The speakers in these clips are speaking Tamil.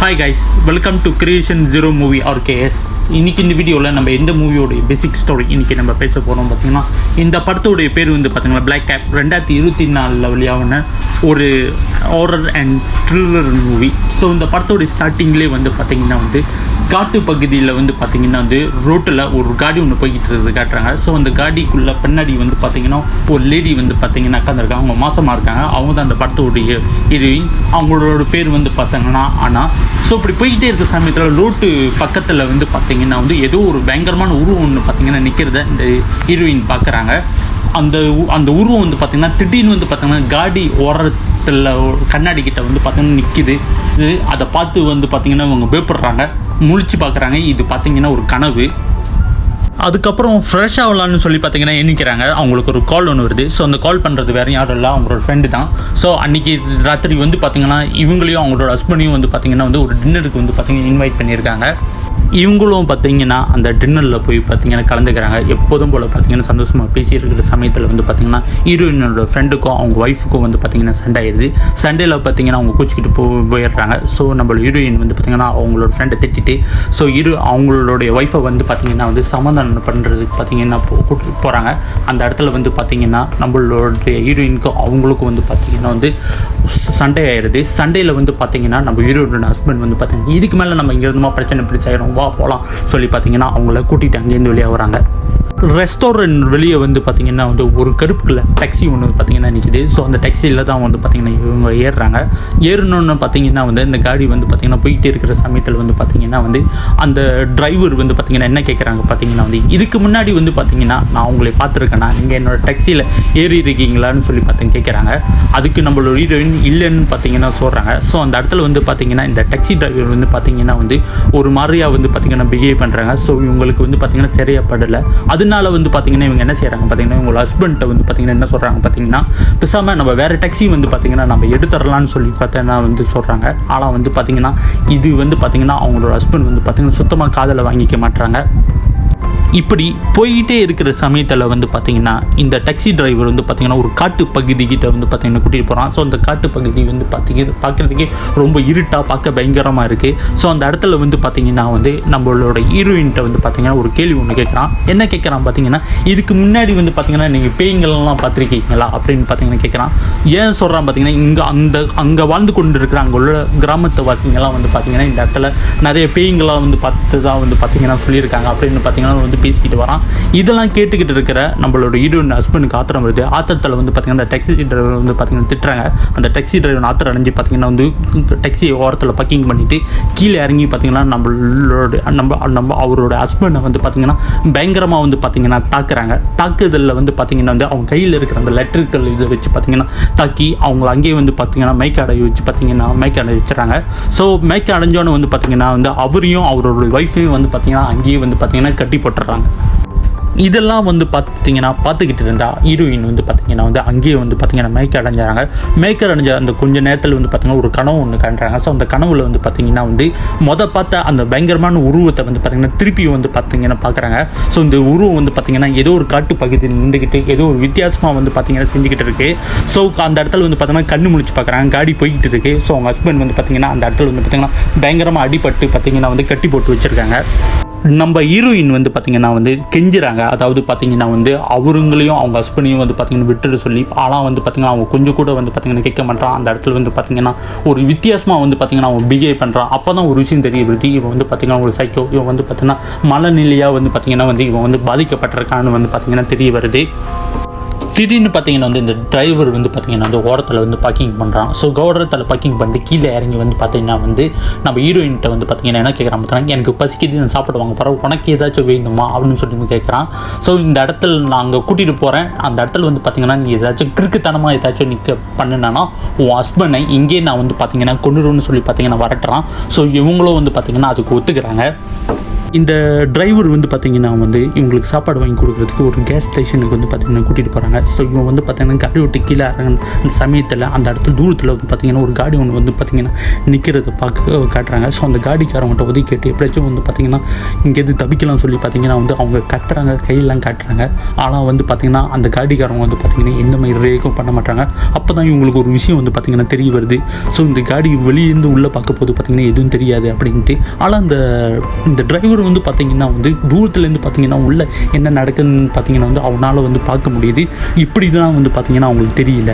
Hi guys, welcome to creation zero movie RKS. இன்றைக்கி இந்த வீடியோவில் நம்ம எந்த மூவியோடைய பேசிக் ஸ்டோரி இன்றைக்கி நம்ம பேச போகிறோம் பார்த்திங்கன்னா, இந்த படத்தோடைய பேர் வந்து பார்த்திங்கன்னா பிளாக் கேப். 2024 வெளியான ஒரு horror and thriller movie. So இந்த படத்தோடைய ஸ்டார்டிங்லேயே வந்து பார்த்திங்கன்னா வந்து காட்டு பகுதியில் வந்து பார்த்திங்கன்னா வந்து ரோட்டில் ஒரு காடி ஒன்று போய்கிட்டு இருக்கிறது காட்டுறாங்க. ஸோ அந்த காடிக்குள்ளே பின்னாடி வந்து பார்த்திங்கன்னா ஒரு லேடி வந்து பார்த்திங்கன்னா உட்காந்துருக்காங்க. அவங்க மாசமாக இருக்காங்க. அவங்க தான் அந்த படத்தோடைய ஹீரோயின். அவங்களோட பேர் வந்து பார்த்தாங்கன்னா ஆனால். ஸோ இப்படி போய்கிட்டே இருக்க சமயத்தில் ரோட்டு பக்கத்தில் வந்து பார்த்திங்கன்னா வந்து ஏதோ ஒரு பயங்கரமான உருவம் ஒன்று பார்த்திங்கன்னா நிற்கிறத இந்த ஹீரோயின் பார்க்குறாங்க. அந்த உருவம் வந்து பார்த்திங்கன்னா திடீர்னு வந்து பார்த்திங்கன்னா காடி ஓரத்தில் கண்ணாடி கிட்ட வந்து பார்த்திங்கன்னா நிற்கிது. அதை பார்த்து வந்து பார்த்திங்கன்னா இவங்க பயப்படுறாங்க, முழிச்சு பார்க்குறாங்க. இது பார்த்திங்கன்னா ஒரு கனவு. அதுக்கப்புறம் ஃப்ரெஷ் ஆகலான்னு சொல்லி பார்த்தீங்கன்னா எண்ணிக்கிறாங்க. அவங்களுக்கு ஒரு கால் ஒன்று வருது. ஸோ அந்த கால் பண்ணுறது வேறு யாரும் இல்லை, அவங்களோட ஃப்ரெண்டு தான். ஸோ அன்றைக்கி ராத்திரி வந்து பார்த்திங்கன்னா இவங்களையும் அவங்களோட ஹஸ்பண்டையும் வந்து பார்த்திங்கன்னா வந்து ஒரு டின்னருக்கு வந்து பார்த்திங்கன்னா இன்வைட் பண்ணியிருக்காங்க. இவங்களும் பார்த்திங்கன்னா அந்த டின்னரில் போய் பார்த்திங்கன்னா கலந்துக்கிறாங்க. எப்போதும் போல் பார்த்திங்கன்னா சந்தோஷமாக பேசியிருக்கிற சமயத்தில் வந்து பார்த்திங்கன்னா ஹீரோயினோட ஃப்ரெண்டுக்கும் அவங்க ஒய்ஃபுக்கும் வந்து பார்த்திங்கன்னா சண்டை ஆயிடுது. சண்டையில் பார்த்திங்கன்னா அவங்க கூச்சிக்கிட்டு போயிடுறாங்க. ஸோ நம்மளோட ஹீரோயின் வந்து பார்த்திங்கன்னா அவங்களோட ஃப்ரெண்டை திட்டிட்டு அவங்களுடைய ஒய்ஃபை வந்து பார்த்திங்கன்னா வந்து சமாதானம் பண்ணுறதுக்கு பார்த்திங்கன்னா கூட்டிட்டு போகிறாங்க. அந்த இடத்துல வந்து பார்த்திங்கன்னா நம்மளுடைய ஹீரோயினுக்கும் அவங்களுக்கும் வந்து பார்த்திங்கன்னா வந்து சண்டை ஆயிடுது. சண்டையில் வந்து பார்த்திங்கன்னா நம்ம ஹீரோயினோட ஹஸ்பண்ட் வந்து பார்த்திங்கன்னா இதுக்கு மேலே நம்ம இங்கேருந்துமா பிரச்சனை எப்படி செய்கிறோம், வா போகலாம் சொல்லி பார்த்தீங்கன்னா அவங்கள கூட்டிகிட்டு அங்கேருந்து வெளியே வராங்க. ரெஸ்டாரண்ட் வெளியே வந்து பார்த்திங்கன்னா வந்து ஒரு கருப்புக்குள்ள டாக்ஸி ஒன்று பார்த்திங்கன்னா நிற்கிது. ஸோ அந்த டாக்ஸியில் தான் வந்து பார்த்திங்கன்னா இவங்க ஏறுறாங்க. ஏறணுன்னு பார்த்திங்கன்னா வந்து இந்த காடி வந்து பார்த்திங்கன்னா போயிட்டே இருக்கிற சமயத்தில் வந்து பார்த்திங்கன்னா வந்து அந்த டிரைவர் வந்து பார்த்திங்கன்னா என்ன கேட்குறாங்க பார்த்திங்கன்னா வந்து இதுக்கு முன்னாடி வந்து பார்த்திங்கன்னா நான் உங்களை பார்த்துருக்கேன்னா நீங்கள் என்னோடய டாக்ஸியில் ஏறி இருக்கீங்களான்னு சொல்லி கேட்குறாங்க. அதுக்கு நம்மளோட ஹீரோயின் இல்லைன்னு பார்த்திங்கன்னா சொல்கிறாங்க. ஸோ அந்த இடத்துல வந்து பார்த்திங்கன்னா இந்த டாக்ஸி டிரைவர் வந்து பார்த்திங்கன்னா வந்து ஒரு மாதிரியாக வந்து பார்த்திங்கன்னா பிஹேவ் பண்ணுறாங்க. ஸோ இவங்களுக்கு வந்து பார்த்திங்கன்னா சரியாப்படலை. அதனால வந்து பார்த்திங்கன்னா இவங்க என்ன செய்கிறாங்க பார்த்திங்கன்னா உங்களோட ஹஸ்பண்ட்டை வந்து பார்த்திங்கன்னா என்ன சொல்கிறாங்க பார்த்திங்கன்னா பேசாமல் நம்ம வேறு டாக்ஸி வந்து பார்த்திங்கன்னா நம்ம எடுத்துடலான்னு சொல்லி பார்த்தீங்கன்னா வந்து சொல்கிறாங்க. ஆனால் வந்து பார்த்திங்கன்னா இது வந்து பார்த்திங்கன்னா அவங்களோட ஹஸ்பண்ட் வந்து பார்த்திங்கன்னா சுத்தமாக காதில் வாங்கிக்க மாட்டுறாங்க. இப்படி போய்கிட்டே இருக்கிற சமயத்தில் வந்து பார்த்திங்கன்னா இந்த டாக்ஸி டிரைவர் வந்து பார்த்திங்கன்னா ஒரு காட்டு பகுதிக்கிட்ட வந்து பார்த்திங்கன்னா கூட்டிகிட்டு போகிறான். ஸோ அந்த காட்டு பகுதி வந்து பார்க்குறதுக்கே ரொம்ப இருட்டாக பார்க்க பயங்கரமாக இருக்குது. ஸோ அந்த இடத்துல வந்து பார்த்திங்கன்னா வந்து நம்மளோட ஹீரோயின்கிட்ட வந்து பார்த்திங்கன்னா ஒரு கேள்வி ஒன்று கேட்குறான். என்ன கேட்குறான் பார்த்திங்கன்னா இதுக்கு முன்னாடி வந்து பார்த்திங்கன்னா நீங்கள் பேய்களெலாம் பார்த்துருக்கீங்களா அப்படின்னு பார்த்திங்கன்னா கேட்குறான். ஏன் சொல்கிறான் பார்த்திங்கன்னா அங்கே வாழ்ந்து கொண்டு இருக்கிற அங்கே உள்ள கிராமத்து வாசிங்கெல்லாம் வந்து பார்த்திங்கன்னா இந்த இடத்துல நிறைய பேய்களாக வந்து பார்த்து தான் வந்து பார்த்திங்கன்னா சொல்லியிருக்காங்க அப்படின்னு பார்த்திங்கன்னா வந்து பேசிக்கிட்டு வரான். இதெல்லாம் கேட்டுக்கிட்டு இருக்கிற நம்மளோட ஹீரோயின் ஹஸ்பண்டுக்கு ஆத்திரம் வருது. ஆத்திரத்தில் வந்து பார்த்திங்கன்னா அந்த டாக்ஸி டிரைவர் வந்து பார்த்திங்கன்னா திட்டுறாங்க. அந்த டாக்ஸி டிரைவர் ஆத்திரம் அடைஞ்சு பார்த்திங்கன்னா வந்து டாக்ஸியை ஓரத்தில் பக்கிங் பண்ணிவிட்டு கீழே இறங்கி பார்த்திங்கன்னா நம்ம அவரோட ஹஸ்பண்டை வந்து பார்த்திங்கன்னா பயங்கரமாக வந்து பார்த்திங்கன்னா தாக்குறாங்க. தாக்குதலில் வந்து பார்த்திங்கன்னா வந்து அவங்க கையில் இருக்கிற அந்த லெட்டர்கள் இதை வச்சு பார்த்திங்கன்னா தாக்கி அவங்கள அங்கேயே வந்து பார்த்திங்கன்னா மைக்கடை வச்சு பார்த்திங்கன்னா மைக்கடை வச்சுறாங்க. ஸோ மைக்கை அடைஞ்சோன்னு வந்து பார்த்திங்கன்னா வந்து அவரையும் அவரோட ஒய்ஃபையும் வந்து பார்த்திங்கன்னா அங்கேயே வந்து பார்த்திங்கன்னா கட்டி போட்டுறாங்க. இதெல்லாம் வந்து பார்த்துக்கிட்டு இருந்தால் ஹீரோயின் வந்து பார்த்திங்கன்னா வந்து அங்கேயே வந்து பார்த்திங்கன்னா மேய்க்க அடைஞ்ச அந்த கொஞ்சம் நேரத்தில் வந்து பார்த்திங்கன்னா ஒரு கனவு ஒன்று காண்றாங்க. ஸோ அந்த கனவுல வந்து பார்த்திங்கன்னா வந்து பார்த்த அந்த பயங்கரமான உருவத்தை வந்து பார்த்திங்கன்னா திருப்பி வந்து பார்த்திங்கன்னா பார்க்குறாங்க. ஸோ இந்த உருவம் வந்து பார்த்திங்கன்னா ஏதோ ஒரு காட்டு பகுதியில் நின்றுக்கிட்டு ஏதோ ஒரு வித்தியாசமாக வந்து பார்த்திங்கன்னா செஞ்சுக்கிட்டு இருக்குது. ஸோ அந்த இடத்துல வந்து பார்த்திங்கன்னா கண்ணு முழிச்சு பார்க்குறாங்க. காடி போய்கிட்டு இருக்குது. ஸோ அவங்க ஹஸ்பண்ட் வந்து பார்த்திங்கன்னா அந்த இடத்துல வந்து பார்த்திங்கன்னா பயங்கரமாக அடிபட்டு பார்த்திங்கன்னா வந்து கட்டி போட்டு வச்சுருக்காங்க. நம்ம ஹீரோயின் வந்து பார்த்திங்கன்னா வந்து கெஞ்சுறாங்க. அதாவது பார்த்திங்கன்னா வந்து அவங்களையும் அவங்க ஹஸ்பண்டையும் வந்து பார்த்திங்கன்னா விட்டுட்டு சொல்லி, ஆனால் வந்து பார்த்திங்கன்னா அவங்க கொஞ்சம் கூட வந்து பார்த்திங்கன்னா கேட்க மாட்டான். அந்த இடத்துல வந்து பார்த்திங்கன்னா ஒரு வித்தியாசமாக வந்து பார்த்திங்கன்னா அவன் பிஹேவ் பண்ணுறான். அப்போ தான் ஒரு விஷயம் தெரிய வருது, இவன் வந்து பார்த்திங்கன்னா ஒரு சைக்கோ. இவன் வந்து பார்த்திங்கன்னா மனநிலையாக வந்து பார்த்திங்கன்னா வந்து இவன் வந்து பாதிக்கப்பட்டிருக்கான்னு வந்து பார்த்திங்கன்னா தெரிய வருது. திடீர்னு பார்த்திங்கன்னா வந்து இந்த டிரைவர் வந்து பார்த்திங்கன்னா வந்து ஓரத்தில் வந்து பார்க்கிங் பண்ணுறான். ஸோ ஓரத்தில் பார்க்கிங் பண்ணிட்டு கீழே இறங்கி வந்து பார்த்திங்கன்னா வந்து நம்ம ஹீரோயின்கிட்ட வந்து பார்த்திங்கன்னா என்ன கேட்குறான் பார்த்திங்கன்னா எனக்கு பசிக்குது, நான் சாப்பிட்டு வாங்க போகிறேன், உனக்கு ஏதாச்சும் வேணுமா அப்படின்னு சொல்லி கேட்குறான். ஸோ இந்த இடத்துல நான் அங்கே கூட்டிகிட்டு போகிறேன். அந்த இடத்துல வந்து பார்த்திங்கன்னா நீ ஏதாச்சும் கிறுக்குத்தனமாக ஏதாச்சும் பண்ணினா உன் ஹஸ்பண்டை இங்கே நான் வந்து பார்த்திங்கன்னா கொண்டுருன்னு சொல்லி பார்த்திங்கன்னா வரட்டுறான். ஸோ இவங்களும் வந்து பார்த்திங்கன்னா அதுக்கு ஒத்துக்கிறாங்க. இந்த டிரைவர் வந்து பார்த்திங்கன்னா வந்து இவங்களுக்கு சாப்பாடு வாங்கி கொடுக்குறதுக்கு ஒரு கேஸ் ஸ்டேஷனுக்கு வந்து பார்த்திங்கன்னா கூட்டிகிட்டு போகிறாங்க. ஸோ இவங்க வந்து பார்த்திங்கன்னா காடி விட்டு கீழே இறங்கின அந்த சமயத்தில் அந்த இடத்துல தூரத்தில் வந்து பார்த்திங்கன்னா ஒரு காடி ஒன்று வந்து பார்த்திங்கன்னா நிற்கிறத காட்டுறாங்க. ஸோ அந்த காடிக்காரவங்கள்ட்ட உதவி கேட்டு எப்படியாச்சும் வந்து பார்த்திங்கன்னா இங்கேருந்து தப்பிக்கலாம் சொல்லி பார்த்திங்கன்னா வந்து அவங்க கத்துறாங்க, கையெல்லாம் காட்டுறாங்க. ஆனால் வந்து பார்த்திங்கன்னா அந்த காடிக்காரவங்க வந்து பார்த்திங்கன்னா எந்த மாதிரி ரேக்கும் பண்ண மாட்டாங்க. அப்போ தான் இவங்களுக்கு ஒரு விஷயம் வந்து பார்த்திங்கன்னா தெரிய வருது. ஸோ இந்த காடி வெளியேருந்து உள்ளே பார்க்க போது பார்த்திங்கன்னா எதுவும் தெரியாது அப்படின்ட்டு. ஆனால் இந்த டிரைவர் வந்து பார்த்திங்கன்னா வந்து தூரத்துலேருந்து பார்த்திங்கன்னா உள்ள என்ன நடக்குதுன்னு பார்த்திங்கன்னா வந்து அவனால் வந்து பார்க்க முடியுது. இப்படி தான் வந்து பார்த்திங்கன்னா அவங்களுக்கு தெரியல.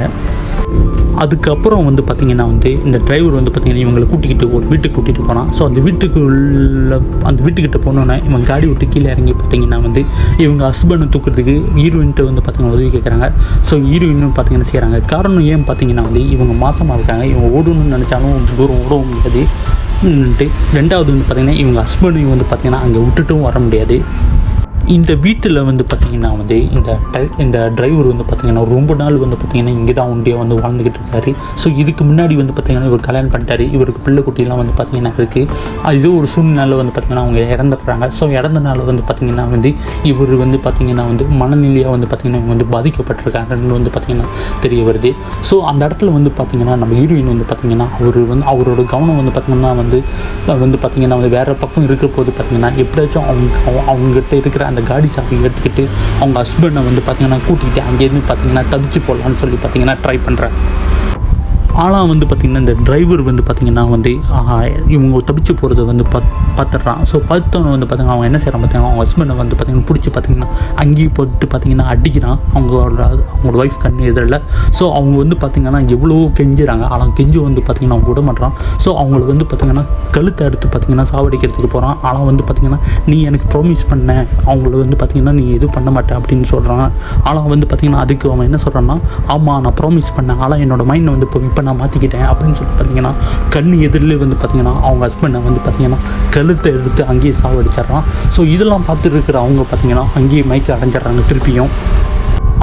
அதுக்கப்புறம் வந்து பார்த்திங்கன்னா வந்து இந்த டிரைவர் வந்து பார்த்திங்கன்னா இவங்களை கூட்டிக்கிட்டு ஒரு வீட்டுக்கு கூட்டிகிட்டு போனான். ஸோ அந்த வீட்டுக்கிட்ட போனோன்னே இவங்க காடி விட்டு கீழே இறங்கி பார்த்திங்கன்னா வந்து இவங்க ஹஸ்பண்டை தூக்குறதுக்கு ஹீரோயின்ட்டு வந்து பார்த்திங்கன்னா உதவி கேட்குறாங்க. ஸோ ஹீரோயினும் பார்த்திங்கன்னா செய்கிறாங்க. காரணம் ஏன் பார்த்திங்கன்னா வந்து இவங்க மாசமாக இருக்காங்க. இவங்க ஓடணும்னு நினச்சாலும் தூரம் ஓடவும் முடியாது. ரெண்டாவது வந்து பார்த்திங்கன்னா இவங்க ஹஸ்பண்டையும் வந்து பார்த்திங்கன்னா அங்கே விட்டுட்டும் வர முடியாது. இந்த வீட்டில் வந்து பார்த்திங்கன்னா வந்து இந்த டிரைவர் வந்து பார்த்திங்கன்னா ரொம்ப நாள் வந்து பார்த்திங்கன்னா இங்கே தான் ஒண்டியாக வந்து வாழ்ந்துக்கிட்டு இருக்காரு. ஸோ இதுக்கு முன்னாடி வந்து பார்த்திங்கன்னா இவர் கல்யாணம் பண்ணிட்டார். இவருக்கு பிள்ளை குட்டிலாம் வந்து பார்த்திங்கன்னா இருக்குது. இது ஒரு சூழ்நிலை வந்து பார்த்திங்கன்னா அவங்க இறந்துடுறாங்க. ஸோ இறந்தனால வந்து பார்த்திங்கன்னா வந்து இவர் வந்து பார்த்திங்கன்னா வந்து மனநிலையாக வந்து பார்த்திங்கன்னா இவங்க வந்து பாதிக்கப்பட்டிருக்காங்கன்னு வந்து பார்த்திங்கன்னா தெரிய வருது. ஸோ அந்த இடத்துல வந்து பார்த்திங்கன்னா நம்ம ஹீரோயின் வந்து பார்த்திங்கன்னா அவரோட கவனம் வந்து பார்த்திங்கன்னா வந்து பார்த்திங்கன்னா வந்து வேறு பக்கம் இருக்கிற போது பார்த்திங்கன்னா எப்படியாச்சும் அவங்ககிட்ட இருக்கிற அந்த காடி சாப்பி எடுத்துக்கிட்டு அவங்க ஹஸ்பண்டை வந்து பார்த்திங்கன்னா கூட்டிகிட்டு அங்கேருந்து பார்த்திங்கன்னா தப்பிச்சு போடலான்னு சொல்லி பார்த்திங்கன்னா ட்ரை பண்ணுறேன். ஆனால் வந்து பார்த்திங்கன்னா இந்த டிரைவர் வந்து பார்த்திங்கன்னா வந்து இவங்க தப்பிச்சு போகிறத வந்து பார்த்துட்றான். ஸோ பார்த்தோன்னு வந்து பார்த்திங்கன்னா அவன் என்ன செய்கிறான் பார்த்திங்கன்னா அவங்க ஹஸ்பண்டை வந்து பார்த்திங்கன்னா பிடிச்சி பார்த்திங்கன்னா அங்கேயே போட்டு பார்த்திங்கன்னா அடிக்கிறான் அவங்களோட ஒய்ஃப் கண்ணு எதிரில். ஸோ அவங்க வந்து பார்த்திங்கன்னா எவ்வளவோ கெஞ்சுறாங்க. ஆனால் கெஞ்சு வந்து பார்த்திங்கன்னா அவங்க விட மாட்டான். ஸோ அவங்கள வந்து பார்த்திங்கன்னா கழுத்தை எடுத்து பார்த்திங்கன்னா சாவடிக்கிறதுக்கு போகிறான். ஆனால் வந்து பார்த்திங்கன்னா நீ எனக்கு ப்ராமிஸ் பண்ண அவங்கள வந்து பார்த்திங்கன்னா நீ எதுவும் பண்ண மாட்டேன் அப்படின்னு சொல்கிறான். ஆனால் வந்து பார்த்திங்கன்னா அதுக்கு அவன் என்ன சொல்கிறான்னா ஆமாம் நான் ப்ராமிஸ் பண்ணேன், ஆனால் என்னோடய மைண்டை வந்து இப்போ நான் மாற்றிக்கிட்டேன் அப்படின்னு சொல்லி பார்த்திங்கன்னா கண்ணு எதிரிலே வந்து பார்த்திங்கன்னா அவங்க ஹஸ்பண்டை வந்து பார்த்திங்கன்னா கழுத்தை எடுத்து அங்கேயே சாவடிச்சிட்றான். ஸோ இதெல்லாம் பார்த்துட்டு இருக்கிற அவங்க பார்த்திங்கன்னா அங்கேயே மயக்க அடைஞ்சிட்றாங்க. திருப்பியும்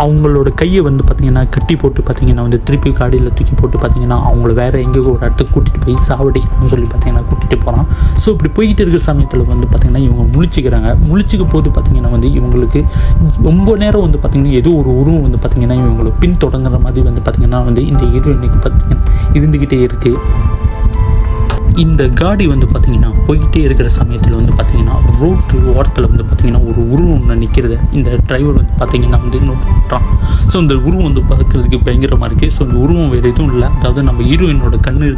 அவங்களோட கையை வந்து பார்த்திங்கன்னா கட்டி போட்டு பார்த்திங்கன்னா வந்து திருப்பி காடியில் தூக்கி போட்டு பார்த்திங்கன்னா அவங்கள வேறு எங்கேயோ ஒரு இடத்துக்கு கூட்டிகிட்டு போய் சாவடிக்கணும்னு சொல்லி பார்த்திங்கன்னா கூட்டிகிட்டு போகிறான். ஸோ இப்படி போய்கிட்டு இருக்கிற சமயத்தில் வந்து பார்த்திங்கன்னா இவங்க முழிச்சிக்க போது பார்த்திங்கன்னா வந்து இவங்களுக்கு ரொம்ப நேரம் வந்து பார்த்திங்கன்னா ஏதோ ஒரு உருவம் வந்து பார்த்திங்கன்னா இவங்களை பின்தொடங்குற மாதிரி வந்து பார்த்திங்கன்னா வந்து இந்த ஹீரோயினுக்கு பார்த்திங்கன்னா இருந்துக்கிட்டே இருக்குது. இந்த காடி வந்து பார்த்திங்கன்னா போய்கிட்டே இருக்கிற சமயத்தில் வந்து பார்த்திங்கன்னா ரோட்டு ஓரத்தில் வந்து பார்த்திங்கன்னா ஒரு உருவம் ஒன்று நிற்கிறத இந்த டிரைவர் வந்து பார்த்திங்கன்னா வந்து நோட் பண்ணுறான். ஸோ இந்த உருவம் வந்து பார்க்குறதுக்கு பயங்கரமாக இருக்குது. ஸோ இந்த உருவம் வேறு எதுவும் இல்லை, அதாவது நம்ம ஹீரோயினோட கண்ணு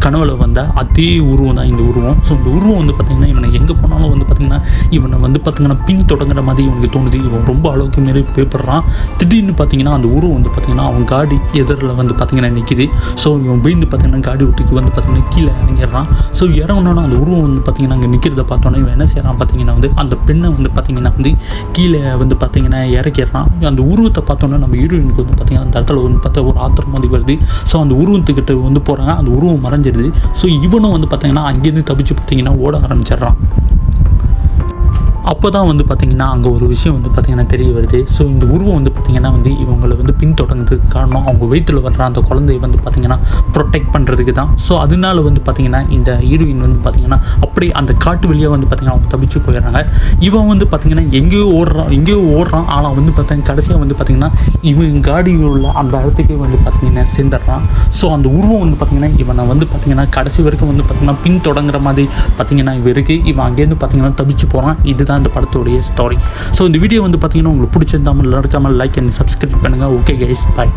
கனவுல வந்தால் அதே உருவம் தான் இந்த உருவம். ஸோ இந்த உருவம் வந்து பார்த்திங்கன்னா இவனை எங்கே போனாலும் வந்து பார்த்திங்கன்னா இவனை வந்து பார்த்திங்கன்னா பின் தொடங்குற மாதிரி இவனுக்கு தோணுது. இவன் ரொம்ப அளவுக்கு மாரி பேப்படுறான். திடீர்னு பார்த்திங்கன்னா அந்த உருவம் வந்து பார்த்திங்கன்னா அவன் காடி எதிரில் வந்து பார்த்திங்கன்னா நிற்கிது. ஸோ இவன் பயந்து பார்த்திங்கன்னா காடி விட்டுக்கு வந்து பார்த்திங்கன்னா கீழே இறங்கிடுறான். ஸோ இறங்கினோன்னா அந்த உருவம் வந்து பார்த்திங்கன்னா அங்கே நிற்கிறத பார்த்தோன்னே இவன் என்ன செய்கிறான் பார்த்திங்கன்னா வந்து அந்த பெண்ணை வந்து பார்த்திங்கன்னா வந்து கீழே வந்து பார்த்திங்கன்னா இறக்கிடுறான். அந்த உருவத்தை பார்த்தோன்னா நம்ம ஹீரோயினுக்கு வந்து பார்த்திங்கன்னா அந்த இடத்துல வந்து பார்த்தா ஒரு ஆத்திரம் வந்து வருது. ஸோ அந்த உருவத்துக்கிட்ட வந்து போகிறாங்க. அந்த உருவம் மறைஞ்சிருது. ஸோ இவனும் வந்து பார்த்திங்கன்னா அங்கேருந்து தப்பிச்சு பார்த்திங்கன்னா ஓட ஆரம்பிச்சிடுறான். அப்போ தான் வந்து பார்த்திங்கன்னா அங்கே ஒரு விஷயம் வந்து பார்த்திங்கன்னா தெரிய வருது. ஸோ இந்த உருவம் வந்து பார்த்திங்கன்னா வந்து இவங்களை வந்து பின்தொடங்குறதுக்கு காரணம் அவங்க வயிற்றில் வர்ற அந்த குழந்தைய வந்து பார்த்திங்கன்னா ப்ரொடெக்ட் பண்ணுறதுக்கு தான். ஸோ அதனால வந்து பார்த்திங்கன்னா இந்த ஹீரோயின் வந்து பார்த்திங்கன்னா அப்படி அந்த காட்டு வழியாக வந்து பார்த்திங்கன்னா அவங்க தப்பிச்சு போயிடுறாங்க. இவன் வந்து பார்த்திங்கன்னா எங்கேயோ ஓடுறான். ஆனால் வந்து பார்த்திங்கன்னா கடைசியாக வந்து பார்த்திங்கன்னா இவன் காடியுள்ள அந்த இடத்துக்கே வந்து பார்த்திங்கன்னா சேர்ந்துடுறான். ஸோ அந்த உருவம் வந்து பார்த்திங்கன்னா இவனை வந்து பார்த்திங்கன்னா கடைசி வரைக்கும் வந்து பார்த்திங்கன்னா பின்தொடங்குற மாதிரி பார்த்திங்கன்னா இவன் இருக்குது. இவன் அங்கேருந்து பார்த்திங்கன்னா தப்பிச்சு போகிறான். இதுதான் இந்த படத்தோடைய ஸ்டோரி. ஸோ இந்த வீடியோ வந்து பார்த்திங்கன்னா உங்களுக்கு பிடிச்சிருந்தாமல் மறக்காமல் லைக் அண்ட் சப்ஸ்கிரைப் பண்ணுங்கள். ஓகே கைஸ், பாய்.